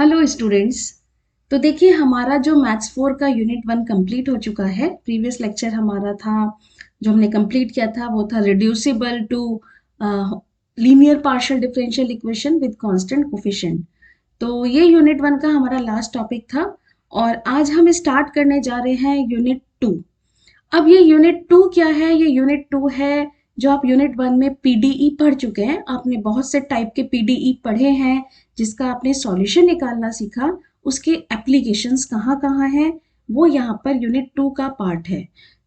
Hello students. तो देखिए हमारा जो मैथ्स 4 का यूनिट 1 कंप्लीट हो चुका है। प्रीवियस लेक्चर हमारा था जो हमने कंप्लीट किया था वो था reducible to linear partial differential equation with constant coefficient. तो ये यूनिट 1 का हमारा लास्ट टॉपिक था और आज हम स्टार्ट करने जा रहे हैं यूनिट 2। अब ये यूनिट 2 क्या है? ये यूनिट 2 है जो आप यूनिट 1 में पीडीई पढ़ चुके हैं। आपने बहुत से टाइप के पीडीई पढ़े हैं जिसका आपने सॉल्यूशन निकालना सीखा। उसके एप्लीकेशंस कहाँ कहाँ हैं वो यहाँ पर यूनिट 2 का पार्ट है।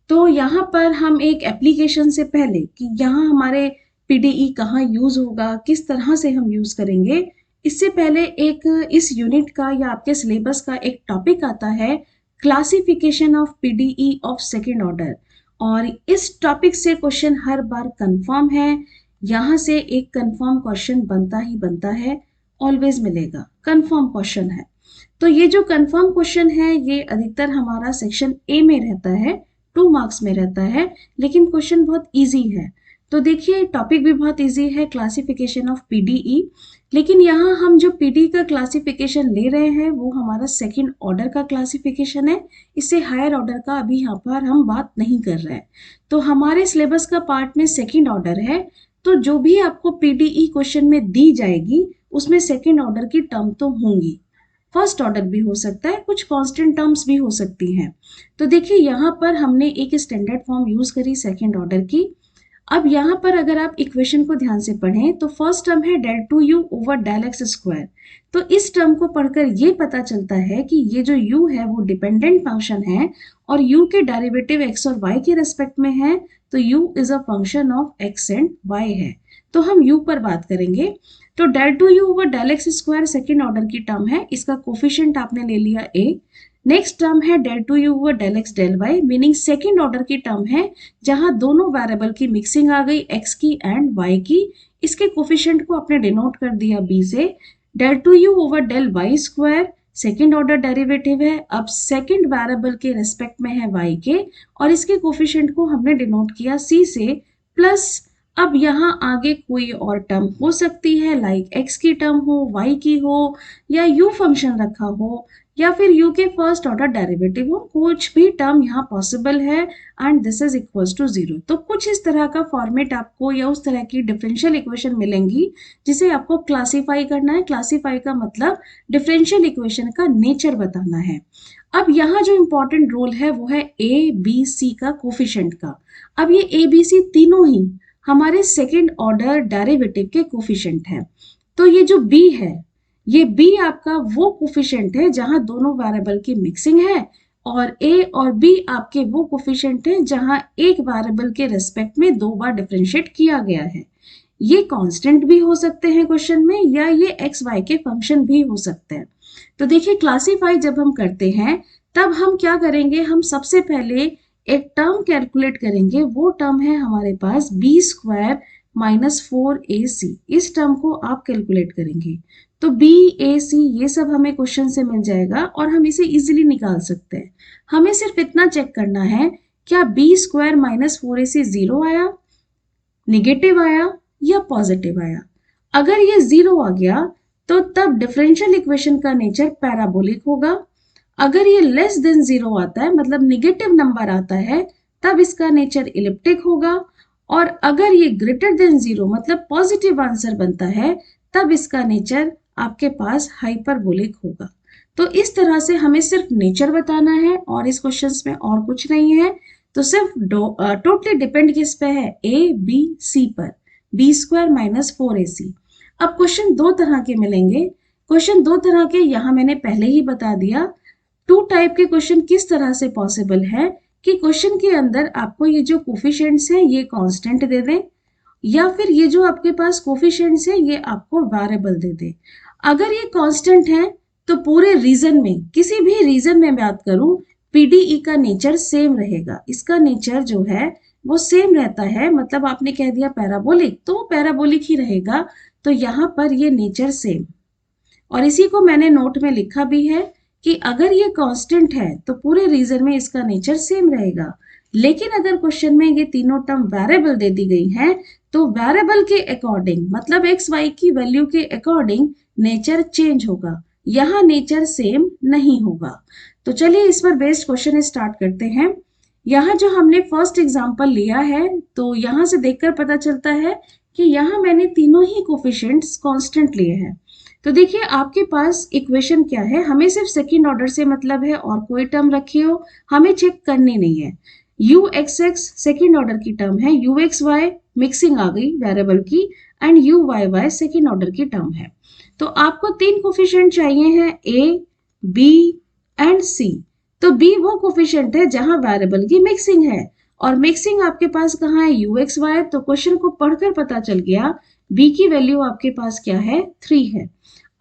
तो यहाँ पर हम एक एप्लीकेशन से पहले कि यहाँ हमारे पीडीई कहाँ यूज होगा, किस तरह से हम यूज करेंगे, इससे पहले एक इस यूनिट का या आपके सिलेबस का एक टॉपिक आता है classification of PDE of second order. और इस टॉपिक से क्वेश्चन हर बार कंफर्म है। यहाँ से एक कंफर्म क्वेश्चन बनता ही बनता है, ऑलवेज मिलेगा, कंफर्म क्वेश्चन है। तो ये जो कंफर्म क्वेश्चन है ये अधिकतर हमारा सेक्शन ए में रहता है, 2 मार्क्स में रहता है, लेकिन क्वेश्चन बहुत इजी है। तो देखिए टॉपिक भी बहुत इजी है, क्लासिफिकेशन ऑफ पीडीई। लेकिन यहाँ हम जो पीडी का क्लासिफिकेशन ले रहे हैं वो हमारा सेकंड ऑर्डर का क्लासिफिकेशन है। इससे हायर ऑर्डर का अभी यहाँ पर हम बात नहीं कर रहे हैं। तो हमारे सिलेबस का पार्ट में सेकंड ऑर्डर है। तो जो भी आपको पीडीई क्वेश्चन में दी जाएगी उसमें सेकंड ऑर्डर की टर्म तो होंगी, फर्स्ट ऑर्डर भी हो सकता है, कुछ कांस्टेंट टर्म्स भी हो सकती हैं। तो देखिए यहाँ पर हमने एक स्टैंडर्ड फॉर्म यूज करी सेकंड ऑर्डर की। अब यहाँ पर अगर आप इक्वेशन को ध्यान से पढ़ें तो फर्स्ट टर्म है del 2u over del x square. तो इस टर्म को पढ़कर ये पता चलता है कि ये जो u है वो डिपेंडेंट फंक्शन है और u के डेरिवेटिव x और y के रेस्पेक्ट में है। तो u is a function of x and y है। तो हम u पर बात करेंगे। तो del 2u over del x square second order की टर्म है, इसका कोफिशिएंट आपने ले लिया a। नेक्स्ट टर्म है del 2u over del x del y, meaning second order की टर्म है जहां दोनों वेरिएबल की मिक्सिंग आ गई, x की एंड y की। इसके कोफिशिएंट को आपने डिनोट कर दिया b से। del 2u over del y square second order derivative है, अब सेकेंड वेरिएबल के रेस्पेक्ट में है y के, और इसके कोफिशिएंट को हमने डिनोट किया c से। प्लस अब यहाँ आगे कोई और टर्म हो सकती है, लाइक x की टर्म हो, y की हो, या u फंक्शन रखा हो, या फिर u के फर्स्ट ऑर्डर डेरिवेटिव हो, कुछ भी टर्म यहाँ पॉसिबल है and this is equals to 0। तो कुछ इस तरह का फॉर्मेट आपको या उस तरह की डिफरेंशियल इक्वेशन मिलेंगी जिसे आपको क्लासीफाई करना है। क्लासीफाई का मतलब डिफरेंशियल इक्वेशन का नेचर बताना है। अब यहाँ जो इंपॉर्टेंट रोल है वो है ए बी सी का कोफिशिएंट का। अब ये ए बी सी तीनों ही हमारे सेकेंड ऑर्डर डेरिवेटिव के कोफिशिएंट है। तो ये जो b है, ये b आपका वो कोफिशिएंट है जहां दोनों वेरिएबल की मिक्सिंग है, और a और b आपके वो कोफिशिएंट है जहां एक वेरिएबल के रेस्पेक्ट में 2 बार डिफरेंशिएट किया गया है। ये कांस्टेंट भी हो सकते हैं क्वेश्चन में, या ये x y के फंक्शन भी हो सकते हैं। तो देखिए क्लासीफाई जब हम करते हैं तब हम क्या करेंगे, हम सबसे पहले एक टर्म कैलकुलेट करेंगे। वो टर्म है हमारे पास बी स्क्वायर माइनस 4ac। इस टर्म को आप कैलकुलेट करेंगे तो बी ए सी ये सब हमें क्वेश्चन से मिल जाएगा और हम इसे इजीली निकाल सकते हैं। हमें सिर्फ इतना चेक करना है, क्या बी स्क्वायर माइनस 4ac 0 आया, निगेटिव आया या पॉजिटिव आया। अगर ये 0 आ गया तो तब डिफरेंशियल इक्वेशन का नेचर पैराबोलिक होगा। अगर ये लेस देन 0 आता है, मतलब निगेटिव नंबर आता है, तब इसका नेचर इलिप्टिक होगा। और अगर ये ग्रेटर देन 0 मतलब पॉजिटिव आंसर बनता है, तब इसका नेचर आपके पास हाइपरबोलिक होगा। तो इस तरह से हमें सिर्फ नेचर बताना है और इस क्वेश्चंस में और कुछ नहीं है। तो सिर्फ टोटली डिपेंड किस पे है, ए बी सी पर, बी स्क्वायर माइनस 4ac। अब क्वेश्चन 2 तरह के मिलेंगे। क्वेश्चन 2 तरह के यहाँ मैंने पहले ही बता दिया। 2 टाइप के क्वेश्चन किस तरह से पॉसिबल है कि क्वेश्चन के अंदर आपको ये जो कोफिशिएंट्स हैं ये कांस्टेंट दे दें, या फिर ये जो आपके पास कोफिशिएंट्स हैं ये आपको वेरिएबल दे दे। अगर ये कांस्टेंट है तो पूरे रीजन में, किसी भी रीजन में बात करूं, पीडीई का नेचर सेम रहेगा। इसका नेचर जो है वो सेम रहता है, मतलब आपने कह दिया पैराबोलिक तो पैराबोलिक ही रहेगा। तो यहाँ पर ये नेचर सेम, और इसी को मैंने नोट में लिखा भी है कि अगर ये कांस्टेंट है तो पूरे रीजन में इसका नेचर सेम रहेगा। लेकिन अगर क्वेश्चन में ये तीनों टर्म वेरिएबल दे दी गई हैं तो वेरिएबल के अकॉर्डिंग, मतलब एक्स वाई की वैल्यू के अकॉर्डिंग नेचर चेंज होगा। यहाँ नेचर सेम नहीं होगा। तो चलिए इस पर बेस्ड क्वेश्चन स्टार्ट करते हैं। यहाँ जो हमने फर्स्ट एग्जांपल लिया है, तो यहाँ से देखकर पता चलता है कि यहाँ मैंने तीनों ही कोफिशिएंट्स कांस्टेंट लिए हैं। तो देखिए आपके पास इक्वेशन क्या है, हमें सिर्फ सेकंड ऑर्डर से मतलब है, और कोई टर्म रखी हो हमें चेक करनी नहीं है। U x x second order की टर्म है, यू एक्स वाई मिक्सिंग आ गई वेरिएबल की, and u y y second order की टर्म है। तो आपको तीन कोफिशिएंट चाहिए हैं, ए, बी एंड सी। तो बी वो कोफिशिएंट है जहां वेरिएबल की मिक्सिंग है, और मिक्सिंग आपके पास कहाँ है, यू एक्स वाई। तो क्वेश्चन को पढ़कर पता चल गया बी की वैल्यू आपके पास क्या है, 3 है।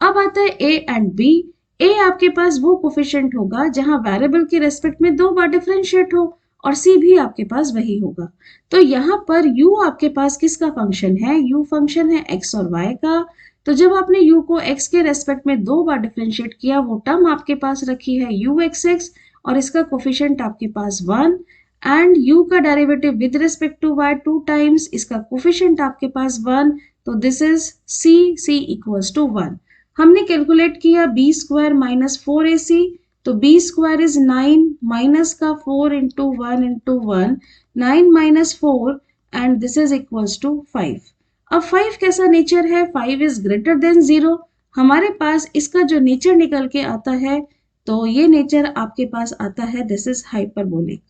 अब आता है ए एंड बी। ए आपके पास वो कोफिशिएंट होगा जहां वेरिएबल के रेस्पेक्ट में 2 बार डिफरेंशिएट हो, और सी भी आपके पास वही होगा। तो यहाँ पर u आपके पास किसका फंक्शन है, u फंक्शन है x और y का। तो जब आपने u को x के रेस्पेक्ट में 2 बार डिफरेंशिएट किया, वो टर्म आपके पास रखी है uxx, और इसका कोफिशिएंट आपके पास 1, एंड u का derivative with respect to y 2 times, इसका कोफिशिएंट आपके पास 1। तो this is c equals to 1। हमने कैलकुलेट किया b स्क्वायर माइनस 4ac, तो b स्क्वायर इज 9 माइनस का 4 into 1 9 minus 4, and this is equals to 5। अब 5 कैसा नेचर है, 5 इज ग्रेटर देन 0। हमारे पास इसका जो नेचर निकल के आता है, तो ये नेचर आपके पास आता है, दिस इज हाइपरबोलिक।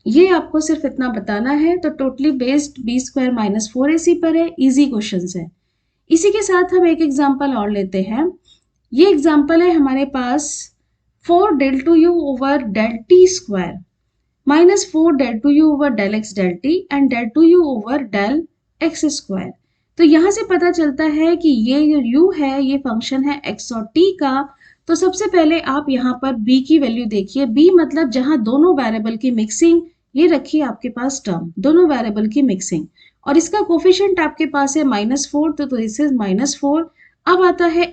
ये आपको सिर्फ इतना बताना है। तो totally based b square minus 4ac पर है, इजी क्वेश्चन है। इसी के साथ हम एक एग्जाम्पल और लेते हैं। ये एग्जाम्पल है हमारे पास 4 del 2u over del t square minus 4 del 2u over del x del t and del 2u over del x square। तो यहाँ से पता चलता है कि ये जो u है ये फंक्शन है x और t का। तो सबसे पहले आप यहाँ पर b की वैल्यू देखिए, b मतलब जहाँ दोनों वेरिएबल की मिक्सिंग, ये रखिए आपके पास टर्म दोनों वेरिएबल की मिक्सिंग, और इसका कोफिशिएंट आपके पास है -4, तो दिस इज -4। अब आता है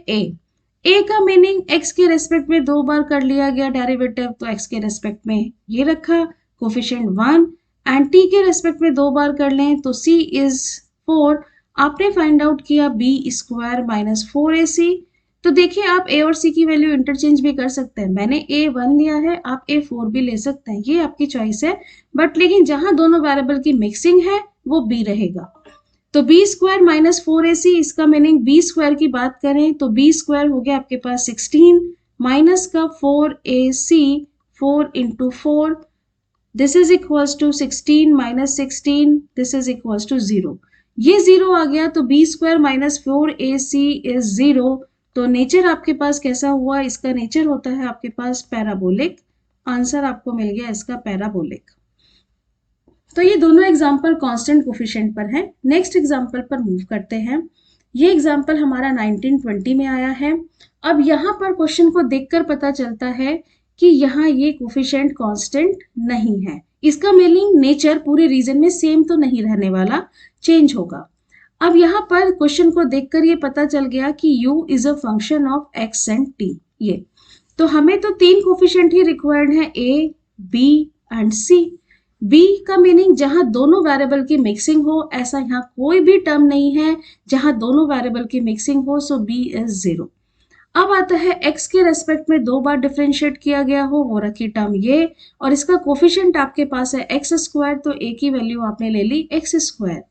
a का मीनिंग x के रेस्पेक्ट में 2 बार कर लिया गया डेरिवेटिव, तो x के रेस्पेक्ट में ये रखा कोफिशिएंट 1, एंड t के रेस्पेक्ट में 2 बार कर लें तो c इज 4। आपने फाइंड आउट किया b स्क्वायर माइनस 4ac। तो देखिए आप a और c की वैल्यू इंटरचेंज भी कर सकते हैं। मैंने a1 लिया है, आप a4 भी ले सकते हैं, ये आपकी चॉइस है। बट लेकिन जहां दोनों वेरिएबल की मिक्सिंग है वो b रहेगा। तो बी स्क्वायर माइनस 4ac, इसका मीनिंग बी स्क्वायर की बात करें तो बी स्क्वायर हो गया आपके पास 16 माइनस का 4ac, 4 into 4, this is equals to 16 minus 16, this is equals to 0। ये 0 आ गया, तो b square minus 4ac is 0। तो नेचर आपके पास कैसा हुआ, इसका नेचर होता है आपके पास पैराबोलिक। आंसर आपको मिल गया इसका पैराबोलिक। तो ये दोनों एग्जाम्पल कांस्टेंट कोफिशिएंट पर हैं। नेक्स्ट एग्जाम्पल पर मूव करते हैं। ये एग्जाम्पल हमारा 1920 में आया है। अब यहाँ पर क्वेश्चन को देखकर पता चलता है कि यहाँ ये कोफिशिएंट कांस्टेंट नहीं है। इसका मीनिंग नेचर पूरे रीजन में सेम तो नहीं रहने वाला, चेंज होगा। अब यहाँ पर क्वेश्चन को देखकर ये पता चल गया कि u is a function of x and t। ये तो हमें तो 3 कोफिशिएंट ही रिक्वायर्ड है, a, b and c। b का मीनिंग जहां दोनों वेरिएबल की मिक्सिंग हो, ऐसा यहाँ कोई भी टर्म नहीं है जहां दोनों वेरिएबल की मिक्सिंग हो, सो b इज 0। अब आता है x के रेस्पेक्ट में 2 बार डिफरेंशिएट किया गया हो, वो रखी टर्म ये, और इसका कोफिशिएंट आपके पास है x स्क्वायर, तो a की वैल्यू आपने ले ली x स्क्वायर।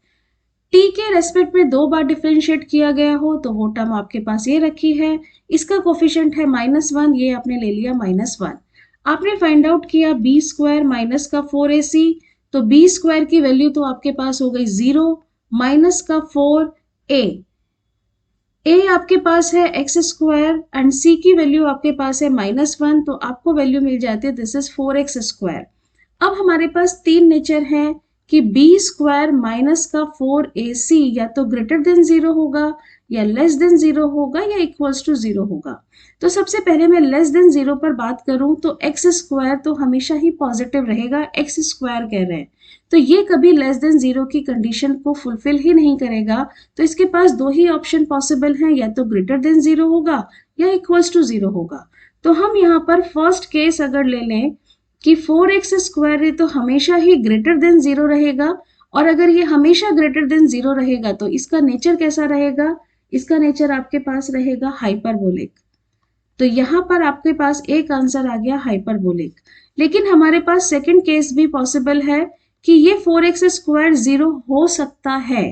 t के रेस्पेक्ट में 2 बार डिफरेंशिएट किया गया हो, तो वो टर्म आपके पास ये रखी है, इसका कोफिशिएंट है -1, ये आपने ले लिया -1। आपने फाइंड आउट किया बी स्क्वायर माइनस का 4ac, तो बी स्क्वायर की वैल्यू तो आपके पास हो गई 0 माइनस का 4a, a आपके पास है x स्क्वायर एंड c की वैल्यू आपके पास है -1, तो आपको वैल्यू मिल जाती है दिस इज 4x स्क्वायर। अब हमारे पास 3 नेचर है कि b स्क्वायर माइनस का 4ac या तो ग्रेटर देन 0 होगा, या लेस देन 0 होगा, या इक्वल्स टू 0 होगा। तो सबसे पहले मैं लेस देन 0 पर बात करूं तो x स्क्वायर तो हमेशा ही पॉजिटिव रहेगा, x स्क्वायर कह रहे हैं, तो ये कभी लेस देन 0 की कंडीशन को फुलफिल ही नहीं करेगा। तो इसके पास 2 ही ऑप्शन पॉसिबल हैं, या तो ग्रेटर देन 0 होगा या इक्वल्स टू 0 होगा। तो हम यहाँ पर फर्स्ट केस अगर ले लें कि 4x स्क्वायर है तो हमेशा ही ग्रेटर देन 0 रहेगा, और अगर ये हमेशा ग्रेटर देन 0 रहेगा तो इसका नेचर कैसा रहेगा, इसका नेचर आपके पास रहेगा हाइपरबोलिक। तो यहाँ पर आपके पास एक आंसर आ गया हाइपरबोलिक। लेकिन हमारे पास सेकंड केस भी पॉसिबल है कि ये 4x स्क्वायर 0 हो सकता है।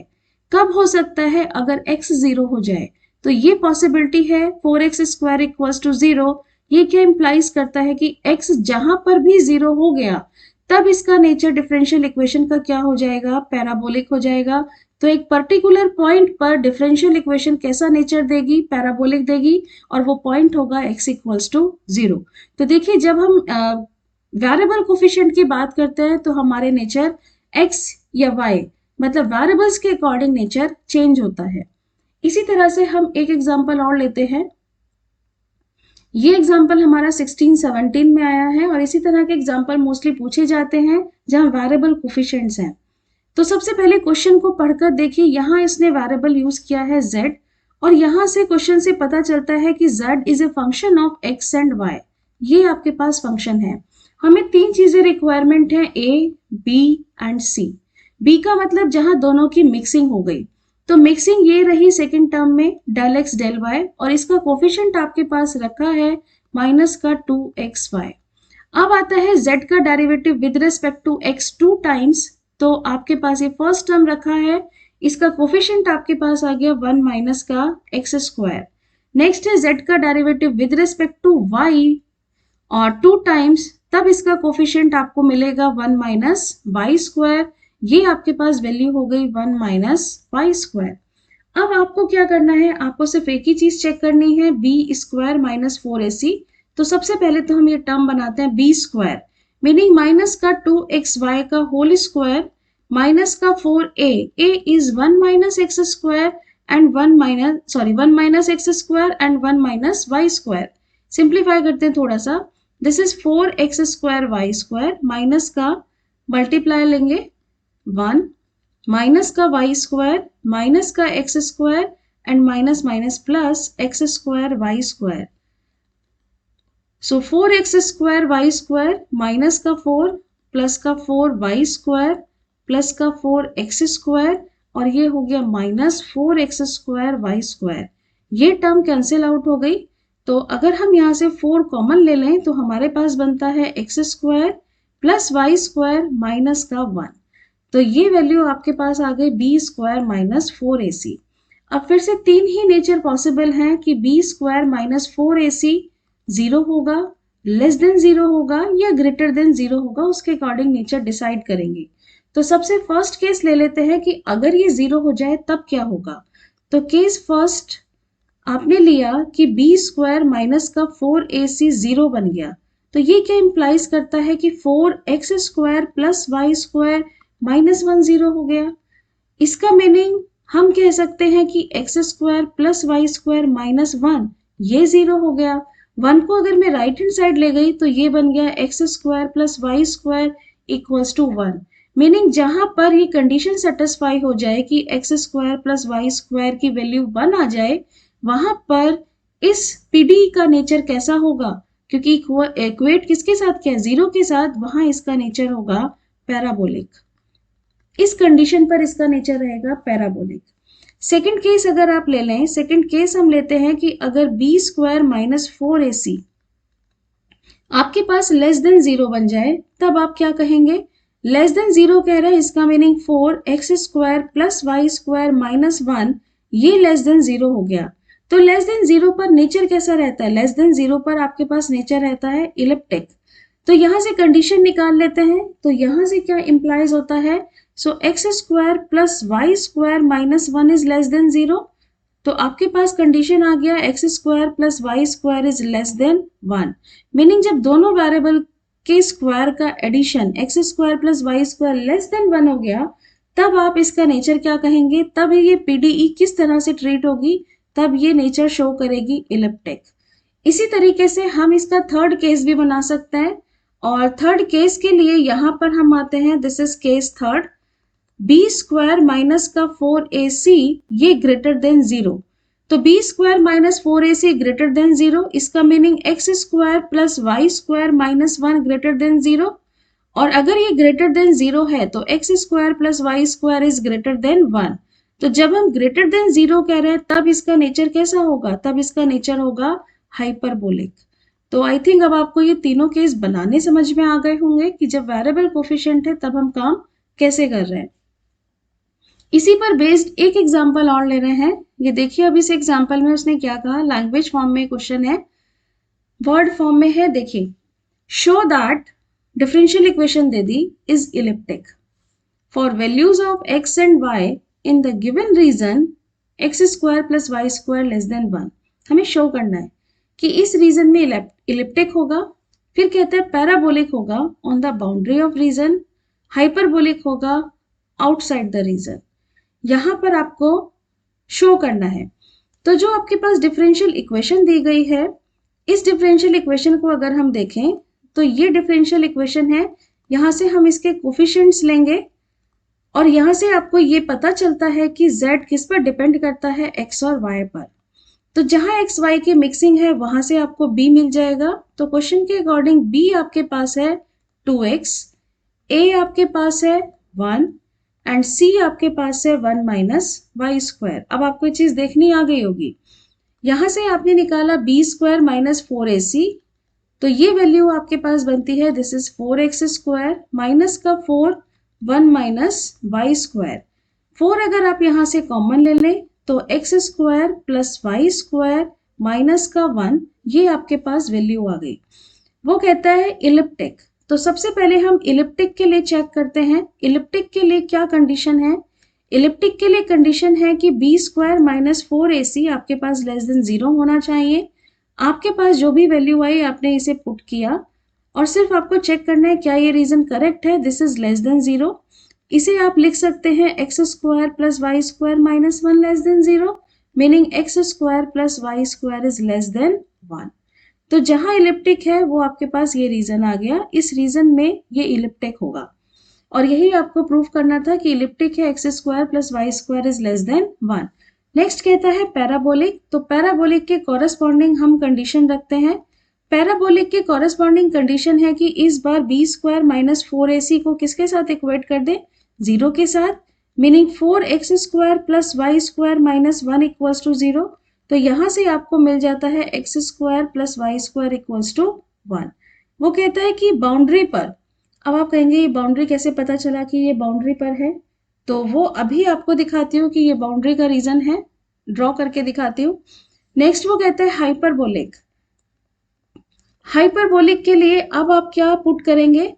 कब हो सकता है? अगर x 0 हो जाए तो ये पॉसिबिलिटी है 4x स्क्वायर इक्वल्स टू 0। ये क्या इंप्लाइज करता है कि x जहां पर भी 0 हो गया तब इसका नेचर डिफरेंशियल इक्वेशन का क्या हो जाएगा? पैराबोलिक हो जाएगा। तो एक पर्टिकुलर पॉइंट पर डिफरेंशियल इक्वेशन कैसा नेचर देगी? पैराबोलिक देगी, और वो पॉइंट होगा x इक्वल्स टू 0। तो देखिए, जब हम वेरिएबल कोफिशिएंट की बात करते हैं तो हमारे नेचर x या y मतलब वेरिएबल्स के अकॉर्डिंग नेचर चेंज होता है। इसी तरह से हम एक एग्जांपल और लेते हैं। ये एग्जाम्पल हमारा 16-17 में आया है, और इसी तरह के एग्जाम्पल मोस्टली पूछे जाते हैं जहां वेरिएबल कोफिशिएंट्स हैं। तो सबसे पहले क्वेश्चन को पढ़कर देखिए, यहाँ इसने वेरिएबल यूज किया है z, और यहाँ से क्वेश्चन से पता चलता है कि z is a function of x and y। ये आपके पास फंक्शन है। हमें तीन चीजें रिक्वायरमेंट है, a, b and c। b का मतलब जहां दोनों की मिक्सिंग हो गई, तो मिक्सिंग ये रही सेकंड टर्म में डेल एक्स डेल वाई, और इसका कोफिशिएंट आपके पास रखा है माइनस का 2xy। अब आता है z का derivative with respect to x 2 times, तो आपके पास ये फर्स्ट टर्म रखा है, इसका कोफिशिएंट आपके पास आ गया 1 माइनस का x स्क्वायर। नेक्स्ट है z का derivative with respect to y और 2 टाइम्स, तब इसका कोफिशिएंट आपको मिलेगा 1 माइनस वाई स्क्वायर। ये आपके पास वैल्यू हो गई 1 माइनस वाई स्क्वायर। अब आपको क्या करना है? आपको सिर्फ एक ही चीज चेक करनी है, बी स्क्वायर माइनस 4ac। तो सबसे पहले तो हम ये टर्म बनाते हैं बी स्क्वायर, मीनिंग माइनस का 2xy का होल स्क्वायर माइनस का 4a। a is 1 minus x square and 1 minus x square and 1 minus y square. Simplify करते हैं थोड़ा सा। This is 4x square y square minus का मल्टीप्लाई लेंगे 1 minus का वाई स्क्वायर माइनस का x square and minus minus plus x square y square. So 4x square y square minus का 4 plus का 4y स्क्वायर प्लस का 4x square, और ये हो गया minus 4x square y square. ये टर्म कैंसिल आउट हो गई। तो अगर हम यहाँ से 4 कॉमन ले लें तो हमारे पास बनता है x square plus y square minus का 1। तो ये वैल्यू आपके पास आ गई बी स्क्वायर माइनस 4ac। अब फिर से तीन ही नेचर पॉसिबल हैं कि बी स्क्वायर माइनस 4ac 0 होगा, लेस देन 0 होगा या ग्रेटर देन 0 होगा, उसके अकॉर्डिंग नेचर डिसाइड करेंगे। तो सबसे फर्स्ट केस ले लेते हैं कि अगर ये 0 हो जाए तब क्या होगा। तो केस फर्स्ट आपने लिया कि बी स्क्वायर माइनस का 4ac 0 बन गया, तो ये क्या इंप्लाइज करता है कि 4x square plus y square minus 1 0 हो गया। इसका मीनिंग हम कह सकते हैं कि x square plus y square minus 1 ये 0 हो गया। 1 को अगर मैं राइट हैंड साइड ले गई तो ये बन गया x square plus y square equals to 1। Meaning जहां पर ये कंडीशन सेटिस्फाई हो जाए कि x square plus y square की वैल्यू 1 आ जाए, वहां पर इस पीडी का नेचर कैसा होगा? क्योंकि इक्वेट किसके साथ किया? 0 के साथ, वहां इसका नेचर होगा पैराबोलिक। इस कंडीशन पर इसका नेचर रहेगा पैराबोलिक। सेकंड केस अगर आप ले लें, सेकंड केस हम लेते हैं कि अगर बी स्क्वायर माइनस 4ac आपके पास लेस देन 0 बन जाए, तब आप क्या कहेंगे? लेस देन 0 कह रहे हैं, इसका meaning 4x square plus y square minus 1 ये लेस देन 0 हो गया। तो लेस देन 0 पर नेचर कैसा रहता है? लेस देन 0 पर आपके पास नेचर रहता है इलिप्टिक। तो यहां से कंडीशन निकाल लेते हैं, तो यहां से क्या इंप्लाइज होता है? So x square plus y square minus 1 is less than 0। तो आपके पास कंडीशन आ गया x square plus y square is less than 1। Meaning जब दोनों वेरिएबल के स्क्वायर का addition x square plus y square less than 1 हो गया, तब आप इसका नेचर क्या कहेंगे? तब ये पीडीई किस तरह से ट्रीट होगी? तब ये नेचर शो करेगी इलिप्टिक। इसी तरीके से हम इसका थर्ड केस भी बना सकते हैं, और थर्ड केस के लिए यहां पर हम आते हैं, this is case third, b square minus का 4ac ये ग्रेटर देन 0। तो b square minus 4ac greater than 0, इसका meaning x square plus y square minus 1 greater than 0। और अगर ये ग्रेटर देन 0 है तो x square plus y square is greater than 1। तो जब हम ग्रेटर देन 0 कह रहे हैं तब इसका नेचर कैसा होगा, तब इसका नेचर होगा हाइपरबोलिक। तो आई थिंक अब आपको ये तीनों केस बनाने समझ में आ गए होंगे कि जब वेरिएबल कोफिशिएंट है तब हम काम कैसे कर रहे हैं। इसी पर बेस्ड एक एग्जांपल और ले रहे हैं। ये देखिए अब इस एग्जांपल में उसने क्या कहा, लैंग्वेज फॉर्म में क्वेश्चन है, वर्ड फॉर्म में है। देखिए, शो दैट डिफरेंशियल इक्वेशन दे दी is elliptic for values of x and y in the given region x square plus y square less than 1। हमें शो करना है कि इस रीजन में इलिप्टिक होगा, फिर कहते हैं पैराबोलिक होगा on the boundary of region, hyperbolic होगा आउटसाइड द रीजन। यहां पर आपको शो करना है। तो जो आपके पास डिफरेंशियल इक्वेशन दी गई है, इस डिफरेंशियल इक्वेशन को अगर हम देखें तो ये डिफरेंशियल इक्वेशन है, यहां से हम इसके कोफिशिएंट्स लेंगे और यहां से आपको ये पता चलता है कि z किस पर डिपेंड करता है, x और y पर। तो जहां x y की मिक्सिंग है वहां से आपको b मिल जाएगा। तो क्वेश्चन के अकॉर्डिंग b आपके पास है 2x, a आपके पास है 1 एंड c आपके पास है 1 माइनस वाई स्क्वायर। अब आपको ये चीज देखनी आ गई होगी, यहां से आपने निकाला b स्क्वायर माइनस 4ac, तो ये वैल्यू आपके पास बनती है this is 4x square minus का 4 1 माइनस वाई स्क्वायर। 4 अगर आप यहां से कॉमन ले लें तो x square plus y square minus का 1, ये आपके पास वैल्यू आ गई। वो कहता है इलिप्टिक। तो सबसे पहले हम इलिप्टिक के लिए चेक करते हैं, इलिप्टिक के लिए क्या कंडीशन है। इलिप्टिक के लिए कंडीशन है कि बी स्क्वायर माइनस 4ac आपके पास लेस देन 0 होना चाहिए। आपके पास जो भी वैल्यू आई आपने इसे पुट किया और सिर्फ आपको चेक करना है क्या ये रीजन करेक्ट है, दिस इज लेस देन 0। इसे आप लिख सकते हैं x square plus y square minus 1 less than 0, meaning x square plus y square is less than 1। तो जहां इलिप्टिक है वो आपके पास ये रीजन आ गया, इस रीजन में ये इलिप्टिक होगा और यही आपको प्रूफ करना था कि इलिप्टिक है x square plus y square is less than 1। Next कहता है पैराबोलिक। तो पैराबोलिक के कॉरेस्पॉन्डिंग हम कंडीशन रखते हैं। पैराबोलिक के कॉरेस्पॉन्डिंग कंडीशन है कि इस बार बी स्क्वायर माइनस 4ac को किसके साथ इक्वेट कर दे, 0 के साथ, meaning 4x square plus y square minus 1 equals to 0। तो यहां से आपको मिल जाता है x square plus y square equals to 1। वो कहता है कि बाउंड्री पर, अब आप कहेंगे ये बाउंड्री कैसे पता चला कि ये बाउंड्री पर है, तो वो अभी आपको दिखाती हूँ कि ये बाउंड्री का रीजन है, ड्रॉ करके दिखाती हूँ। नेक्स्ट वो कहता है हाइपरबोलिक। हाइपरबोलिक के लिए अब आप क्या पुट करेंगे,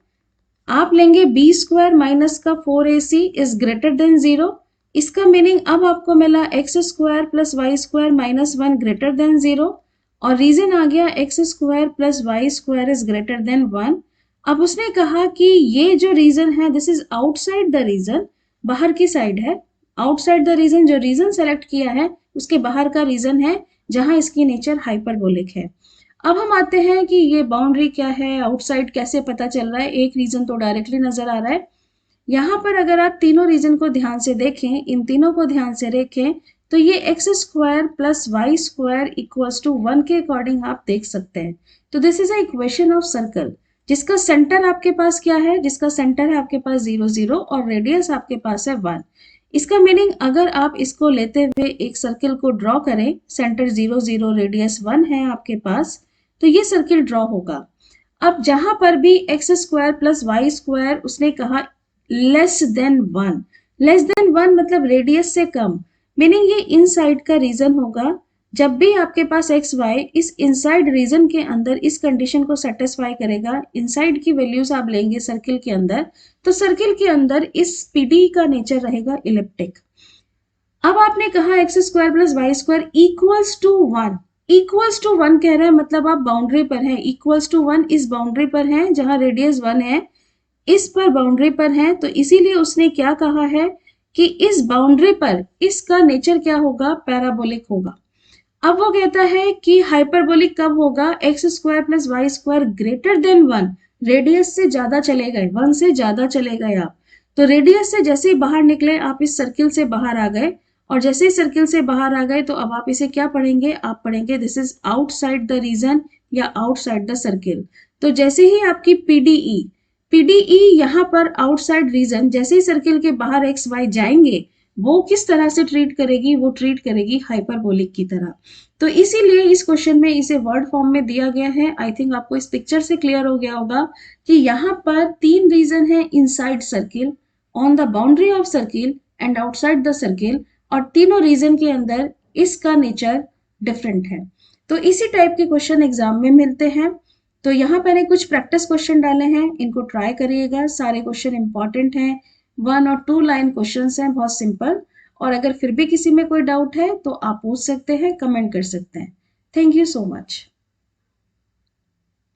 आप लेंगे बी स्क्वायर माइनस का 4ac इज ग्रेटर देन 0। इसका मीनिंग अब आपको मिला x square plus y square minus 1 greater than 0 और रीजन आ गया x square plus y square is greater than 1। अब उसने कहा कि ये जो रीजन है this is outside the region, बाहर की साइड है, आउटसाइड द रीजन, जो रीजन सेलेक्ट किया है उसके बाहर का रीजन है जहां इसकी नेचर हाइपरबोलिक है। अब हम आते हैं कि ये बाउंड्री क्या है, आउटसाइड कैसे पता चल रहा है। एक रीजन तो डायरेक्टली नजर आ रहा है, यहाँ पर अगर आप तीनों रीजन को ध्यान से देखें, इन तीनों को ध्यान से देखें तो ये x square plus y square equals to 1 के अकॉर्डिंग आप देख सकते हैं। तो this is a equation of circle जिसका सेंटर आपके पास क्या है, जिसका सेंटर है आपके पास 0 0 और रेडियस आपके पास है 1। इसका मीनिंग अगर आप इसको लेते हुए एक सर्किल को ड्रॉ करें, सेंटर 0 0 रेडियस 1 है आपके पास, तो ये सर्किल ड्रॉ होगा। अब जहां पर भी x square plus y square उसने कहा लेस देन 1, लेस देन 1 मतलब रेडियस से कम, मीनिंग ये इनसाइड का रीजन होगा। जब भी आपके पास एक्स वाई इस इनसाइड रीजन के अंदर इस कंडीशन को सेटिस्फाई करेगा, इनसाइड की वैल्यूज आप लेंगे सर्किल के अंदर, तो सर्किल के अंदर इस पीडी का नेचर रहेगा इलिप्टिक। अब आपने कहा x square plus y square equals to 1, equals to 1 कह रहे हैं मतलब आप बाउंड्री पर हैं, इक्वल्स टू 1 इस बाउंड्री पर है जहां रेडियस 1 है, इस पर बाउंड्री पर है। तो इसीलिए उसने क्या कहा है कि इस बाउंड्री पर इसका नेचर क्या होगा, पैराबोलिक होगा। अब वो कहता है कि हाइपरबोलिक कब होगा, x square plus y square greater than 1, radius से ज्यादा चले गए, 1 से ज्यादा चले गए आप। तो रेडियस से जैसे ही बाहर निकले आप इस सर्किल से बाहर आ गए और जैसे ही सर्किल से बाहर आ गए तो अब आप इसे क्या पढ़ेंगे, आप पढ़ेंगे this is outside the region या आउटसाइड द सर्किल। तो जैसे ही आपकी पीडीई यहाँ पर आउटसाइड रीजन, जैसे ही सर्किल के बाहर एक्स वाई जाएंगे वो किस तरह से ट्रीट करेगी, वो ट्रीट करेगी हाइपरबोलिक की तरह। तो इसीलिए इस क्वेश्चन में इसे वर्ड फॉर्म में दिया गया है। आई थिंक आपको इस पिक्चर से क्लियर हो गया होगा कि यहाँ पर 3 रीजन है inside circle, on the boundary of circle and outside the circle, और तीनों रीजन के अंदर इसका नेचर डिफरेंट है। तो इसी टाइप के क्वेश्चन एग्जाम में मिलते हैं। तो यहाँ मैंने कुछ प्रैक्टिस क्वेश्चन डाले हैं, इनको ट्राई करिएगा। सारे क्वेश्चन इंपॉर्टेंट हैं, 1 और 2 लाइन क्वेश्चंस हैं, बहुत सिंपल। और अगर फिर भी किसी में कोई डाउट है तो आप पूछ सकते हैं, कमेंट कर सकते हैं। Thank you so much.